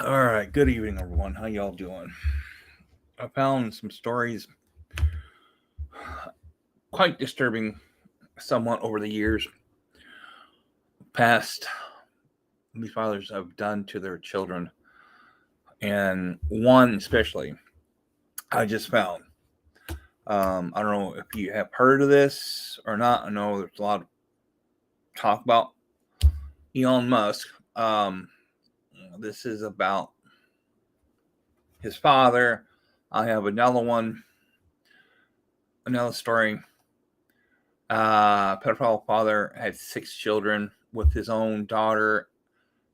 All right, good evening, everyone. How y'all doing? I found some stories quite disturbing, somewhat over the years past. These fathers have done to their children, and one especially, I just found. I don't know if you have heard of this or not. I know there's a lot of talk about Elon Musk. Um, this is about his father. I have another story. Pedophile father had 6 children with his own daughter,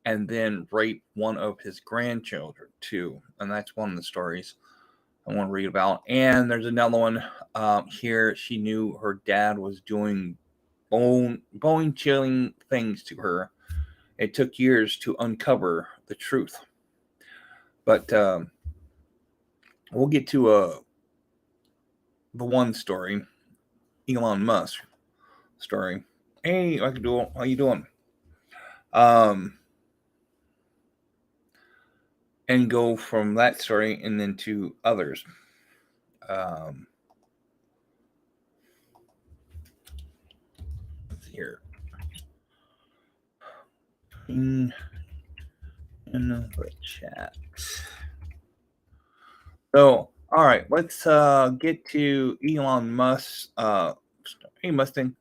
and then raped one of his grandchildren too. And that's one of the stories I want to read about. And there's another one here. She knew her dad was doing bone chilling things to her. It took years to uncover the truth. But we'll get to the one story, Elon Musk story. Hey, how you doing? Um, and go from that story and then to others. Um, let's see here. In, in the chat. So, all right, let's get to Elon Musk. Hey, Mustang,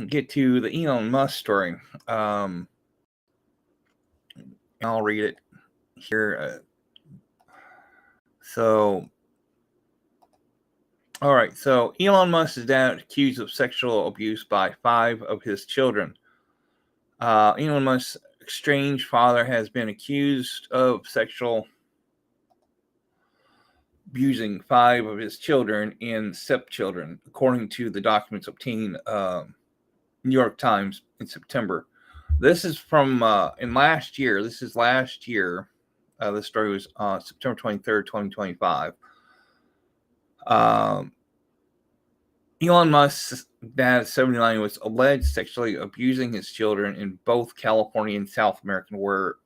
get to the Elon Musk story. Um, I'll read it here. So, all right. So, Elon Musk is now accused of sexual abuse by 5 of his children. Elon Musk's estranged father has been accused of sexual abusing 5 of his children and stepchildren, according to the documents obtained New York Times in September. This is from in last year. This is last year. This story was September 23rd, 2025. Um, Elon Musk's dad, 79, was alleged sexually abusing his children in both California and South America, where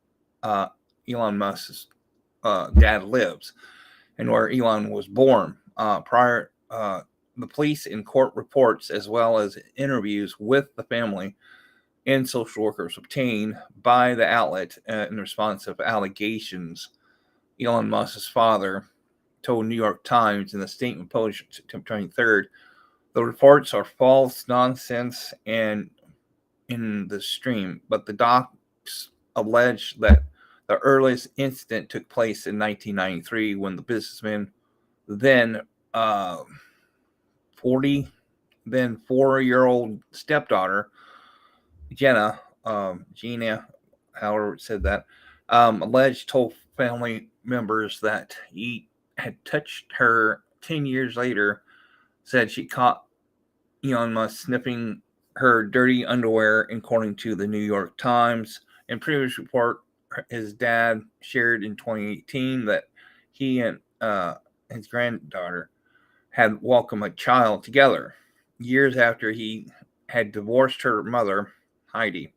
uh, Elon Musk's dad lives and where Elon was born. The police and court reports, as well as interviews with the family and social workers obtained by the outlet in response of allegations, Elon Musk's father told New York Times in a statement published September 23rd, the reports are false, nonsense, and in the stream, but the docs allege that the earliest incident took place in 1993 when the businessman, then uh, 40, then 4-year-old stepdaughter, Gina, however it said that, alleged told family members that he had touched her 10 years later, said she caught Elon Musk sniffing her dirty underwear, according to the New York Times. In previous report, his dad shared in 2018 that he and his granddaughter had welcomed a child together years after he had divorced her mother, Heidi.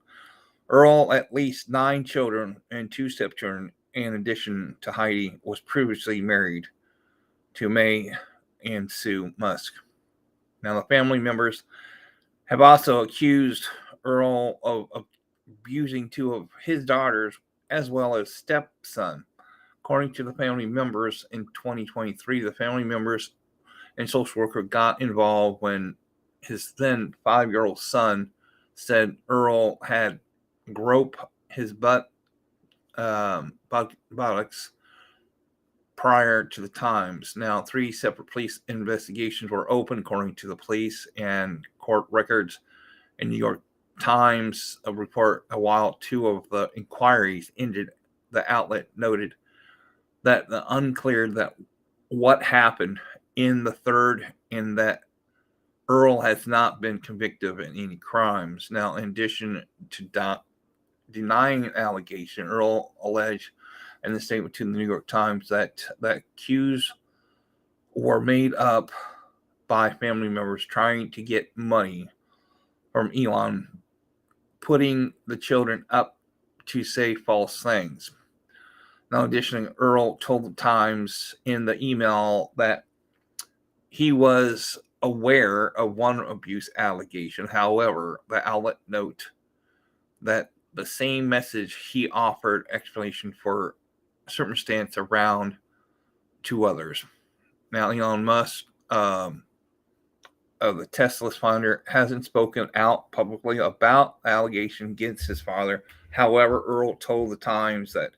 Earl, at least 9 children and 2 stepchildren, in addition to Heidi, was previously married to May and Sue Musk. Now, the family members have also accused Earl of abusing 2 of his daughters as well as stepson. According to the family members in 2023, the family members and social worker got involved when his then 5-year-old son said Earl had groped his buttocks prior to the times. Now, 3 separate police investigations were open, according to the police and court records in New York Times. A report while 2 of the inquiries ended, the outlet noted that the unclear that what happened in the third, and that Earl has not been convicted of any crimes. Now, in addition to denying an allegation, Earl alleged in the statement to the New York Times that the accused were made up by family members trying to get money from Elon, putting the children up to say false things. Now, additionally, Earl told the Times in the email that he was aware of one abuse allegation. However, the outlet note that the same message he offered explanation for circumstance around two others. Now, Elon Musk, of the Tesla's founder, hasn't spoken out publicly about the allegation against his father. However, Earl told the Times that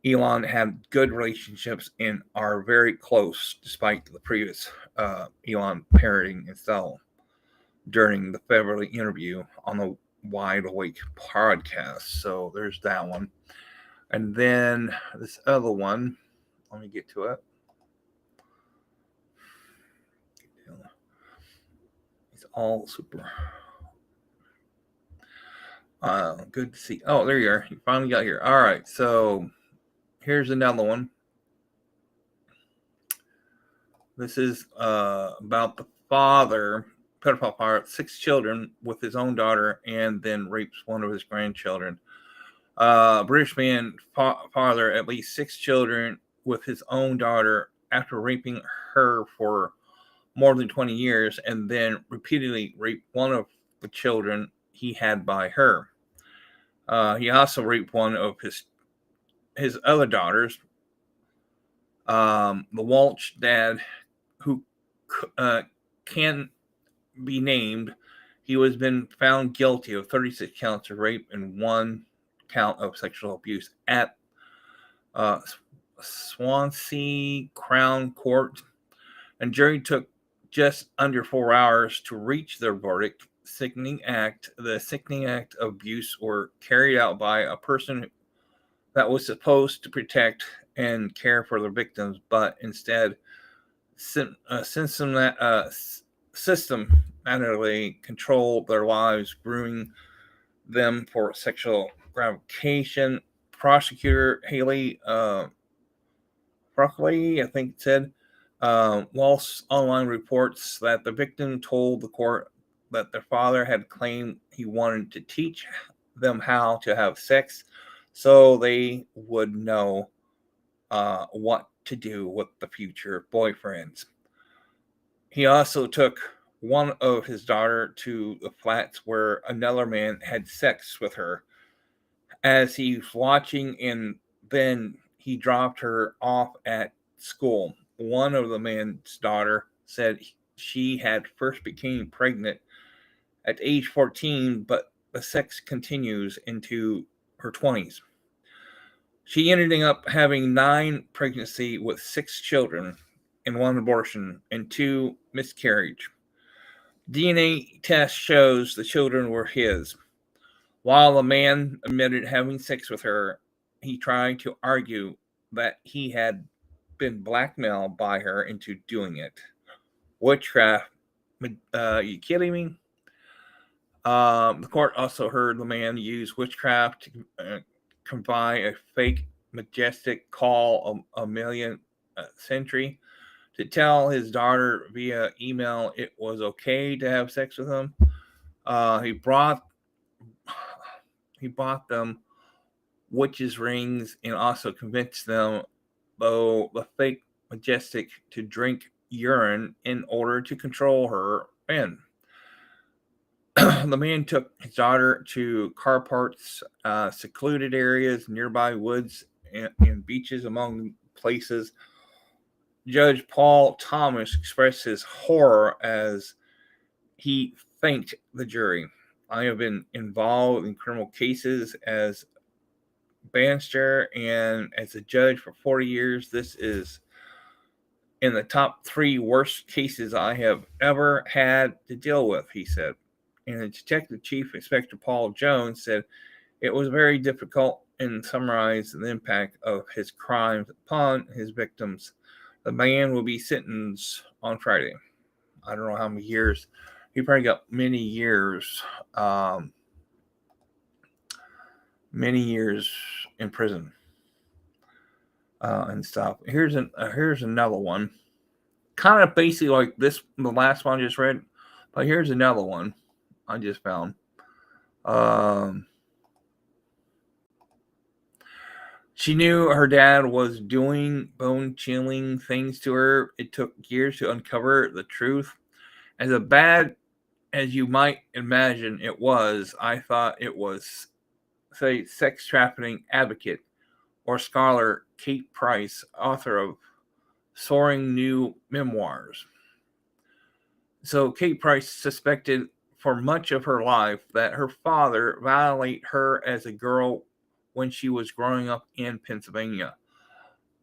Elon had good relationships and are very close, despite the previous Elon parenting and so during the February interview on the Wide Awake podcast. So there's that one. And then this other one, let me get to it. It's all super. Good to see. Oh, there you are. You finally got here. All right. So here's another one. This is about the father, pedophile father, 6 children with his own daughter, and then rapes one of his grandchildren. British man father at least 6 children with his own daughter after raping her for more than 20 years, and then repeatedly raped one of the children he had by her. He also raped one of his other daughters. The Walsh dad, who can be named, he was been found guilty of 36 counts of rape and 1 count of sexual abuse at Swansea Crown Court, and jury took just under 4 hours to reach their verdict. The sickening act of abuse were carried out by a person that was supposed to protect and care for their victims, but instead systematically controlled their lives, grooming them for sexual gratification. Prosecutor Haley Broccoli, I think it said, Walsh online reports that the victim told the court that their father had claimed he wanted to teach them how to have sex so they would know what to do with the future boyfriends. He also took one of his daughter to the flats where another man had sex with her. As he was watching, and then he dropped her off at school. One of the man's daughter said she had first became pregnant at age 14, but the sex continues into her 20s. She ended up having 9 pregnancy with 6 children and 1 abortion and 2 miscarriage. DNA test shows the children were his. While the man admitted having sex with her, he tried to argue that he had been blackmailed by her into doing it. Witchcraft. You kidding me? The court also heard the man use witchcraft to convey a fake majestic call a million century to tell his daughter via email it was okay to have sex with him. He bought them witches' rings and also convinced them, though the fake majestic, to drink urine in order to control her men. The man took his daughter to car parts, secluded areas, nearby woods, and beaches, among places. Judge Paul Thomas expressed his horror as he thanked the jury. I have been involved in criminal cases as barrister and as a judge for 40 years. This is in the top 3 worst cases I have ever had to deal with, he said. And the Detective Chief Inspector Paul Jones said it was very difficult and summarized the impact of his crimes upon his victims. The man will be sentenced on Friday. I don't know how many years. He probably got many years in prison and stuff. Here's another one, kind of basically like this, the last one I just read, but here's another one I just found. She knew her dad was doing bone chilling things to her. It took years to uncover the truth. As bad as you might imagine it was, I thought it was, say, sex trafficking advocate or scholar Kate Price, author of Soaring New Memoirs. So Kate Price suspected for much of her life that her father violated her as a girl when she was growing up in Pennsylvania.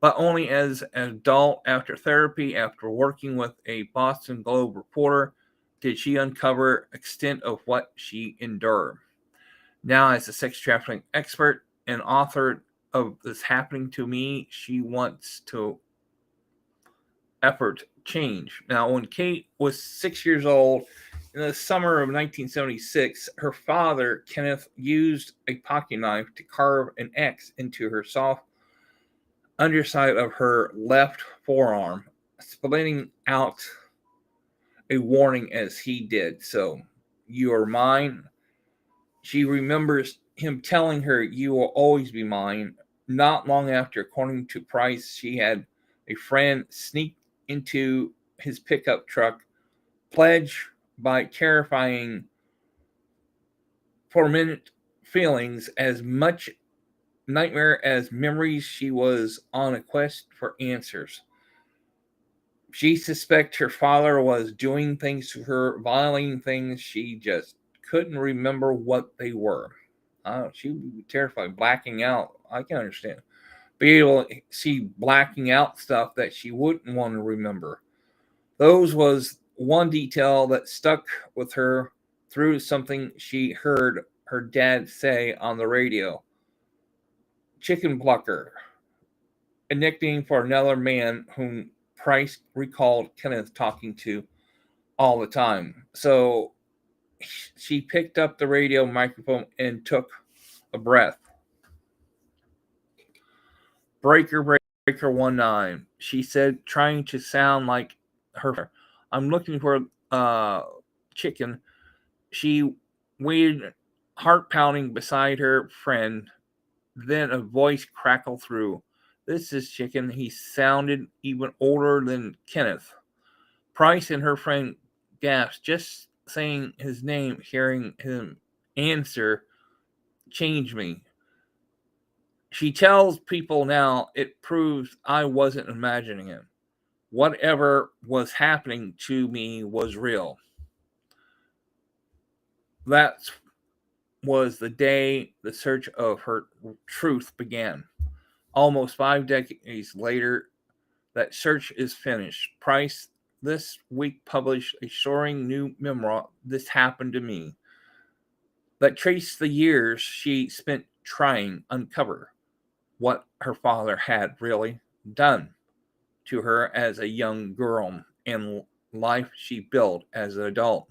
But only as an adult, after therapy, after working with a Boston Globe reporter, did she uncover extent of what she endured. Now, as a sex trafficking expert and author of This Happening to Me, she wants to effort change. Now, when Kate was 6 years old, in the summer of 1976, her father, Kenneth, used a pocket knife to carve an X into her soft underside of her left forearm, splitting out a warning as he did so. You are mine. She remembers him telling her, "You will always be mine." Not long after, according to Price, she had a friend sneak into his pickup truck, pledge by terrifying, tormented feelings as much nightmare as memories. She was on a quest for answers. She suspects her father was doing things to her, violating things. She just couldn't remember what they were. She would be terrified, blacking out. I can understand. Be able to see blacking out stuff that she wouldn't want to remember. Those was one detail that stuck with her through something she heard her dad say on the radio. Chicken plucker, a nickname for another man whom Price recalled Kenneth talking to all the time. So she picked up the radio microphone and took a breath. Breaker, breaker 19, she said, trying to sound like her. I'm looking for chicken. She waited, heart pounding beside her friend. Then a voice crackled through. This is Chicken. He sounded even older than Kenneth. Price and her friend gasped. Just saying his name, hearing him answer, changed me. She tells people now it proves I wasn't imagining it. Whatever was happening to me was real. That was the day the search of her truth began. Almost 5 decades later, that search is finished. Price this week published a soaring new memoir, This Happened to Me, that traced the years she spent trying to uncover what her father had really done to her as a young girl and life she built as an adult.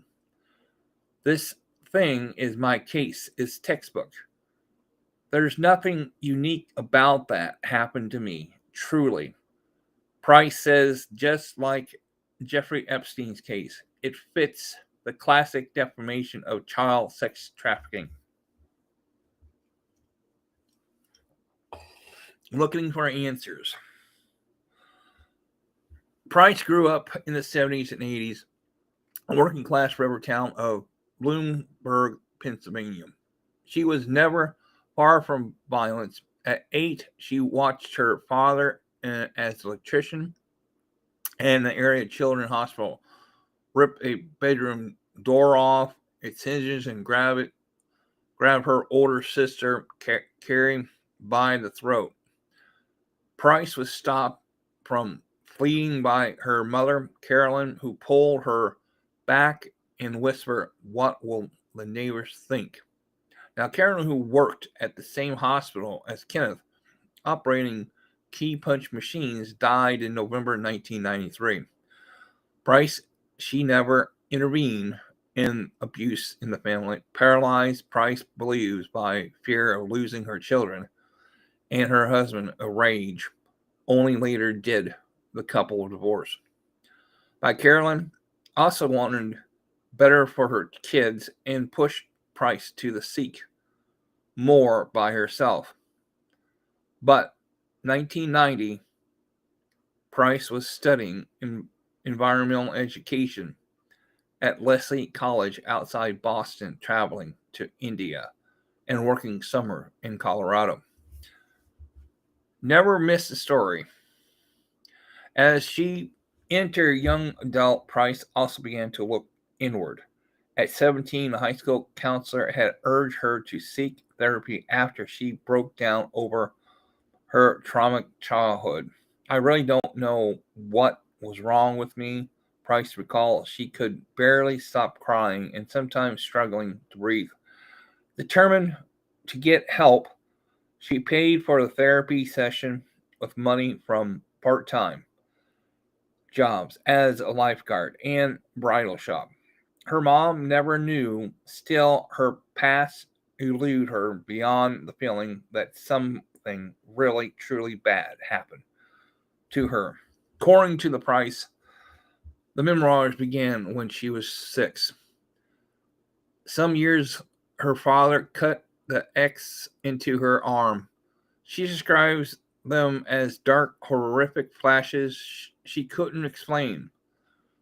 This thing is my case, is textbook. There's nothing unique about that happened to me, truly. Price says, just like Jeffrey Epstein's case, it fits the classic definition of child sex trafficking. Looking for answers. Price grew up in the 70s and 80s, a working class river town of Bloomsburg, Pennsylvania. She was never far from violence. At 8, she watched her father as an electrician and the area children's hospital rip a bedroom door off its hinges and grab her older sister Carrie by the throat. Price was stopped from fleeing by her mother Carolyn, who pulled her back and whispered, "What will the neighbors think?" Now Carolyn, who worked at the same hospital as Kenneth, operating key punch machines, died in November 1993. Price, she never intervened in abuse in the family. Paralyzed, Price believes by fear of losing her children and her husband, a rage, only later did the couple divorce. By Carolyn also wanted better for her kids and pushed Price to the seek more by herself. But 1990, Price was studying environmental education at Lesley College outside Boston, traveling to India and working summer in Colorado. Never missed a story. As she entered young adult, Price also began to look inward. At 17, a high school counselor had urged her to seek therapy after she broke down over her traumatic childhood. I really don't know what was wrong with me, Price recalled. She could barely stop crying and sometimes struggling to breathe. Determined to get help, she paid for the therapy session with money from part time jobs as a lifeguard and bridal shop. Her mom never knew, still, her past eluded her beyond the feeling that something really, truly bad happened to her. According to the Price, the memoirs began when she was 6. Some years, her father cut the X into her arm. She describes them as dark, horrific flashes she couldn't explain,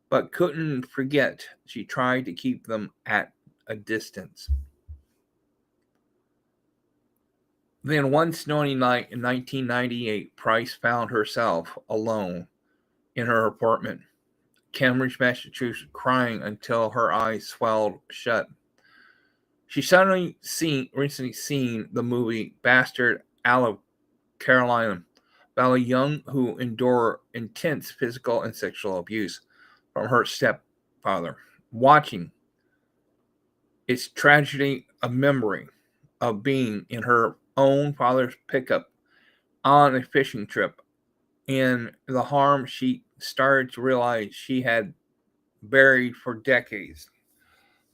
but couldn't forget. She tried to keep them at a distance. Then one snowy night in 1998, Price found herself alone in her apartment, Cambridge, Massachusetts, crying until her eyes swelled shut. She suddenly recently seen the movie Bastard out of Carolina about a young who endured intense physical and sexual abuse from her stepfather. Watching its tragedy, a memory of being in her own father's pickup on a fishing trip, and the harm she started to realize she had buried for decades.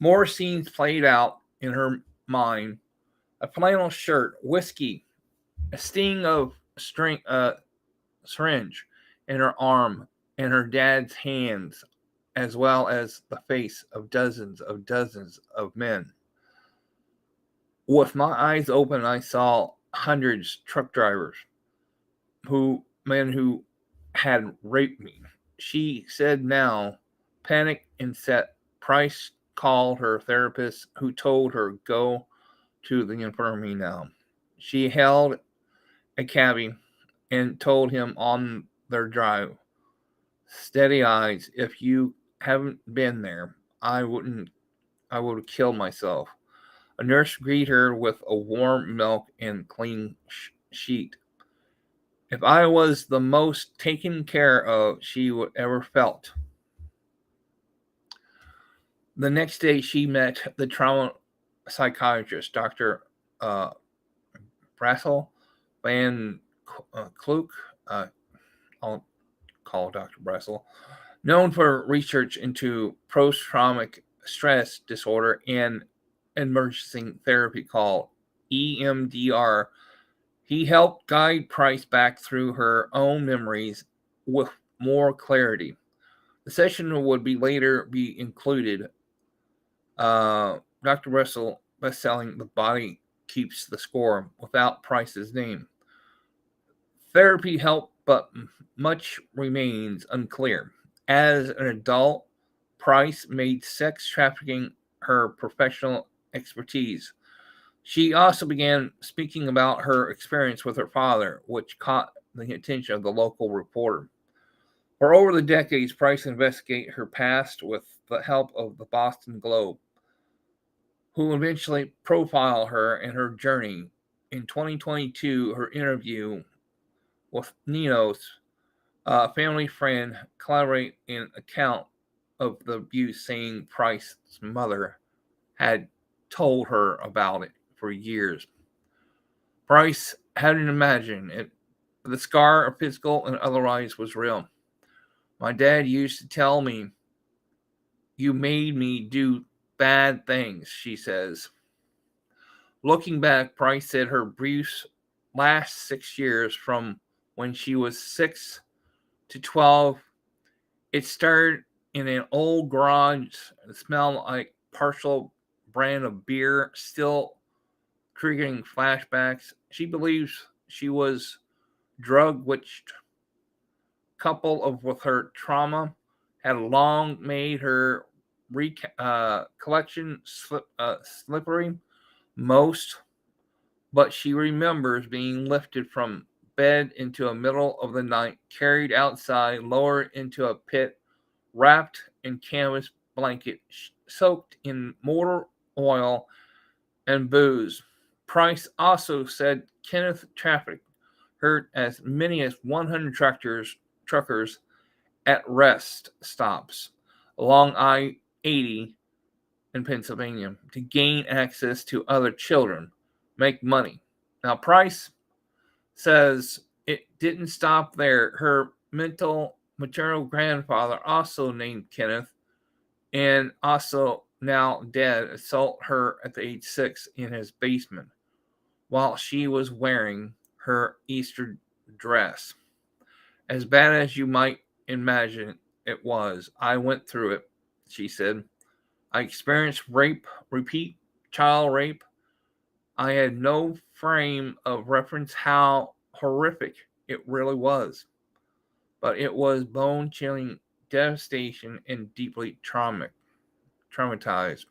More scenes played out in her mind: a flannel shirt, whiskey, a sting of syringe in her arm, and her dad's hands, as well as the face of dozens of men. With my eyes open, I saw hundreds truck drivers men who had raped me. She said now, panicked and set. Price called her therapist, who told her go to the infirmary now. She held a cabbie and told him on their drive, steady eyes, if you haven't been there, I would have killed myself. A nurse greeted her with a warm milk and clean sheet. If I was the most taken care of she would ever felt. The next day, she met the trauma psychiatrist, Dr. Uh, Brassel Van Klook. I'll call Dr. Brassel, known for research into post-traumatic stress disorder and emergency therapy called EMDR. He helped guide Price back through her own memories with more clarity. The session would be later be included. Dr. Russell best-selling "The Body Keeps the Score" without Price's name. Therapy helped, but much remains unclear. As an adult, Price made sex trafficking her professional expertise. She also began speaking about her experience with her father, which caught the attention of the local reporter. For over the decades, Price investigated her past with the help of the Boston Globe, who eventually profiled her and her journey. In 2022, her interview with Ninos, a family friend, collaborate in account of the abuse, saying Price's mother had told her about it for years. Price hadn't imagined it. The scar, physical and otherwise, was real. My dad used to tell me, "You made me do bad things," she says. Looking back, Price said her brief last 6 years, from when she was 6 to 12, it started in an old garage. It smelled like partial brand of beer, still triggering flashbacks. She believes she was drug which, coupled with her trauma, had long made her collection slippery. Most, but she remembers being lifted from bed into the middle of the night, carried outside, lowered into a pit, wrapped in canvas blanket, soaked in motor oil and booze. Price also said Kenneth trafficked hurt as many as 100 truckers at rest stops along I-80 in Pennsylvania to gain access to other children, make money. Now, Price says it didn't stop there. Her maternal grandfather, also named Kenneth, and also now dead, assaulted her at the age 6 in his basement while she was wearing her Easter dress. As bad as you might imagine it was, I went through it, she said. I experienced rape, repeat child rape. I had no frame of reference how horrific it really was, but it was bone-chilling devastation and deeply traumatized.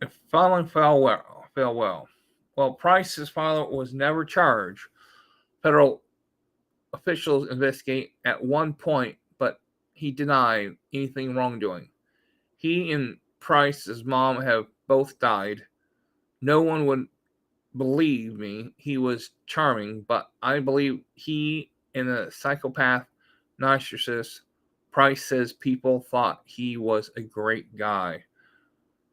It finally fell well. Well, Price's father was never charged. Federal officials investigate at one point, but he denied anything wrongdoing. He and Price's mom have both died. No one would believe me. He was charming, but I believe he and a psychopath narcissist. Price says people thought he was a great guy.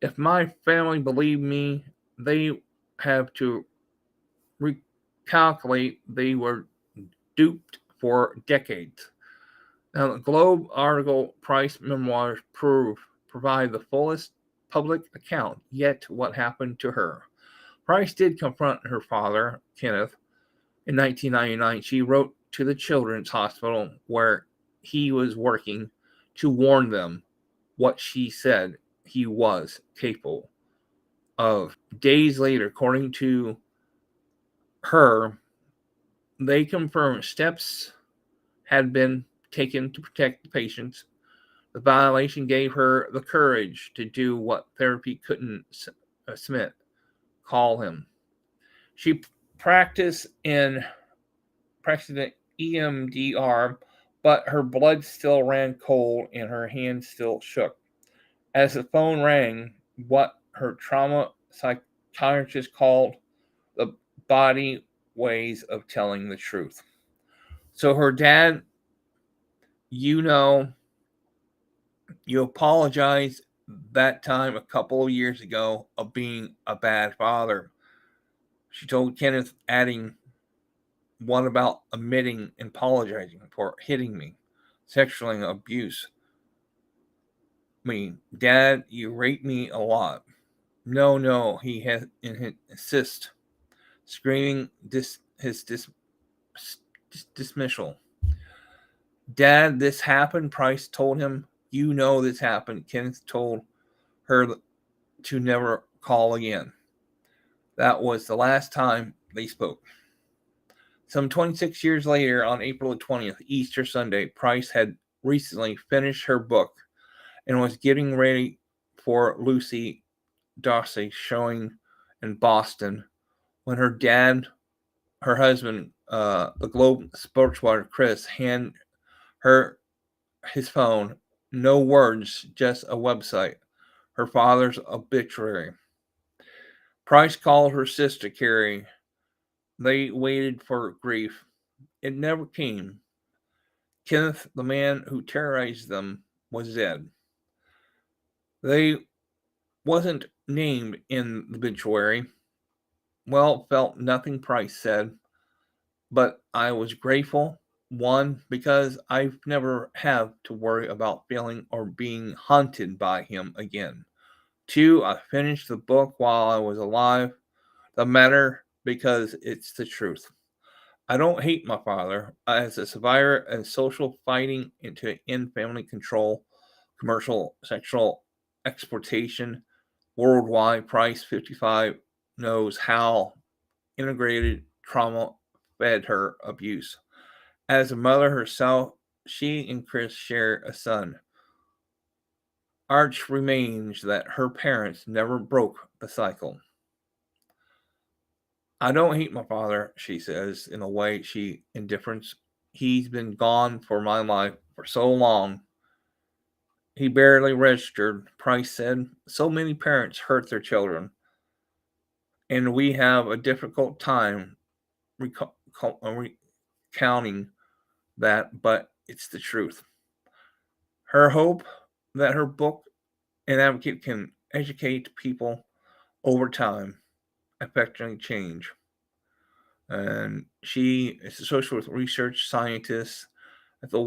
If my family believed me, they have to recalculate they were duped for decades. Now, the Globe article Price memoirs provide the fullest public account yet what happened to her. Price did confront her father, Kenneth, in 1999. She wrote to the Children's Hospital where he was working to warn them what she said he was capable of. Days later, according to her, they confirmed steps had been taken to protect the patients. The violation gave her the courage to do what therapy couldn't submit, call him. She practiced in EMDR, but her blood still ran cold and her hands still shook. As the phone rang, what her trauma psychiatrist called the body ways of telling the truth. So her dad, you apologized that time a couple of years ago of being a bad father. She told Kenneth, adding, what about admitting and apologizing for hitting me, sexual abuse? Me, Dad, you raped me a lot. No, he has insist, screaming his dismissal. Dad, this happened. Price told him, you know this happened. Kenneth told her to never call again. That was the last time they spoke. Some 26 years later, on April 20th, Easter Sunday, Price had recently finished her book and was getting ready for Lucy Darcy showing in Boston when her husband, the Globe sports writer Chris, handed her his phone. No words, just a website. Her father's obituary. Price called her sister Carrie. They waited for grief. It never came. Kenneth, the man who terrorized them, was dead. They wasn't named in the obituary. Well, felt nothing, Price said, but I was grateful. One, because I've never have to worry about feeling or being haunted by him again. Two, I finished the book while I was alive. The matter because it's the truth. I don't hate my father. As a survivor and social fighting to end family control, commercial sexual exploitation, worldwide, Price 55 knows how integrated trauma fed her abuse. As a mother herself, she and Chris share a son. Arch remains that her parents never broke the cycle. I don't hate my father, she says, in a way she indifference. He's been gone for my life for so long. He barely registered, Price said. So many parents hurt their children, and we have a difficult time recounting that, but it's the truth. Her hope that her book and advocate can educate people over time, affecting change. And she is a social research scientist at the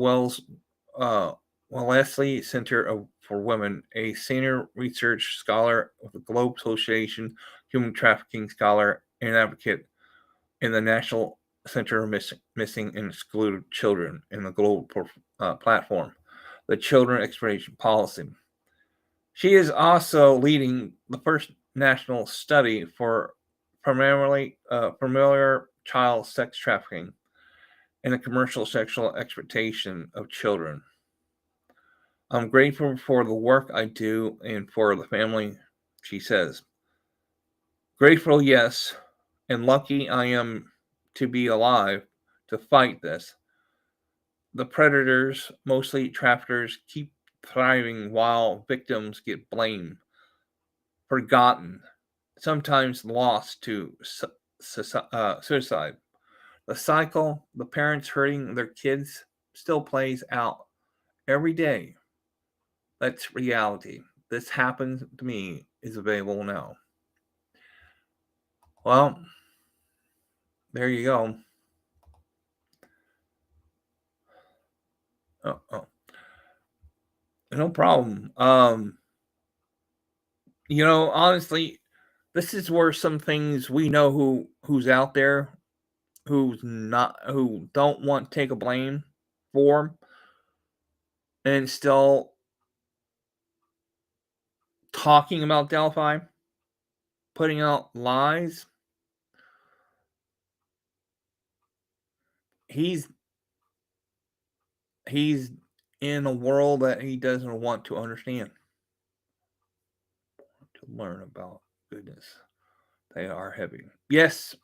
uh, Wellesley Center for Women, a senior research scholar with the Globe Association, human trafficking scholar, and advocate in the National Center of Missing and Excluded Children in the global platform, the Children Exploitation Policy. She is also leading the first national study for primarily familiar child sex trafficking and the commercial sexual exploitation of children. I'm grateful for the work I do and for the family, she says. Grateful, yes, and lucky I am to be alive to fight this. The predators, mostly traffickers, keep thriving while victims get blamed, forgotten, sometimes lost to suicide. The cycle, the parents hurting their kids, still plays out every day. That's reality. This happened to me is available now. Well, there you go. Oh, no problem. Honestly, this is where some things we know who's out there, who don't want to take a blame for, and still talking about Delphi, putting out lies. He's he's in a world that he doesn't want to understand, to learn about. Goodness, they are heavy. Yes,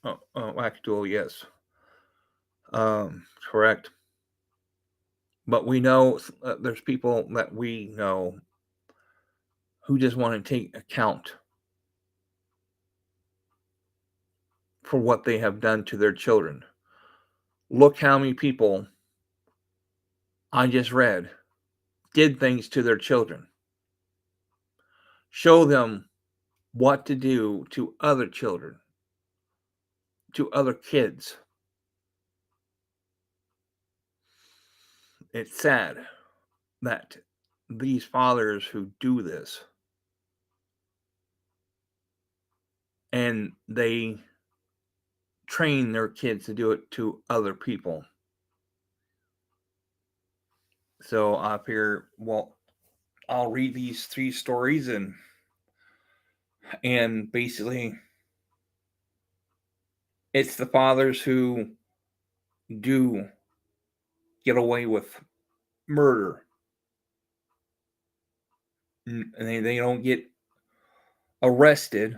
Wackadoodle, yes, correct. But we know there's people that we know who just want to take account for what they have done to their children. Look how many people I just read did things to their children. Show them what to do to other children, to other kids. It's sad that these fathers who do this and they train their kids to do it to other people. So I figure, well, I'll read these 3 stories and basically it's the fathers who do get away with murder and they don't get arrested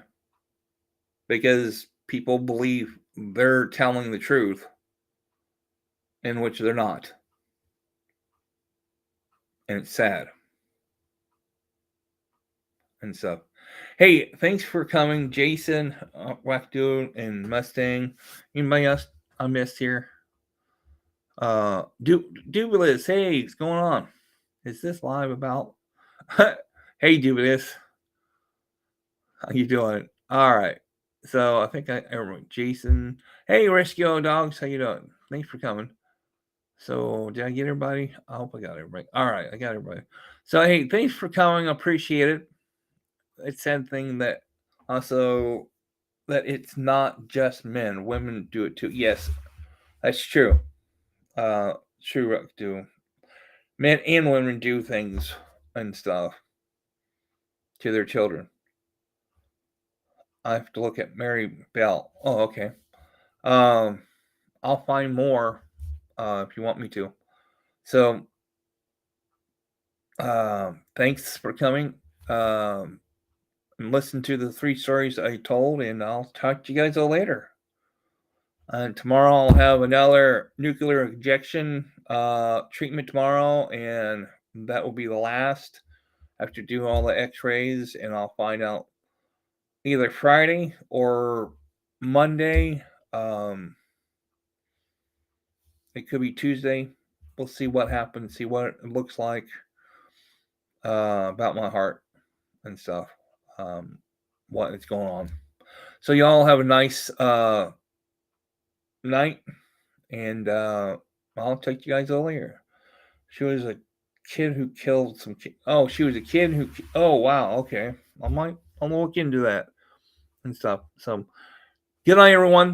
because people believe they're telling the truth, in which they're not. And it's sad. And so, hey, thanks for coming, Jason, Wackdo, and Mustang. Anybody else I missed here? Dubulus, hey, what's going on? Is this live about? Hey, Dubulus, how you doing? All right. So I think everyone, Jason. Hey, Rescue Dogs, how you doing? Thanks for coming. So did I get everybody? I hope I got everybody. All right, I got everybody. So hey, thanks for coming. I appreciate it. It's sad thing that also that it's not just men. Women do it too. Yes, that's true. True do. Men and women do things and stuff to their children. I have to look at Mary Bell. Oh, okay. I'll find more if you want me to. So, thanks for coming. And listen to the 3 stories I told, and I'll talk to you guys all later. Tomorrow I'll have another nuclear injection treatment tomorrow, and that will be the last. I have to do all the X-rays, and I'll find out either Friday or Monday. Um, it could be Tuesday. We'll see what happens. See what it looks like about my heart and stuff. Um, what is going on? So y'all have a nice night, and I'll take you guys all later. She was a kid who killed some. Oh, she was a kid who. Oh, wow. Okay, I'll look into that and stuff. So, good night, everyone.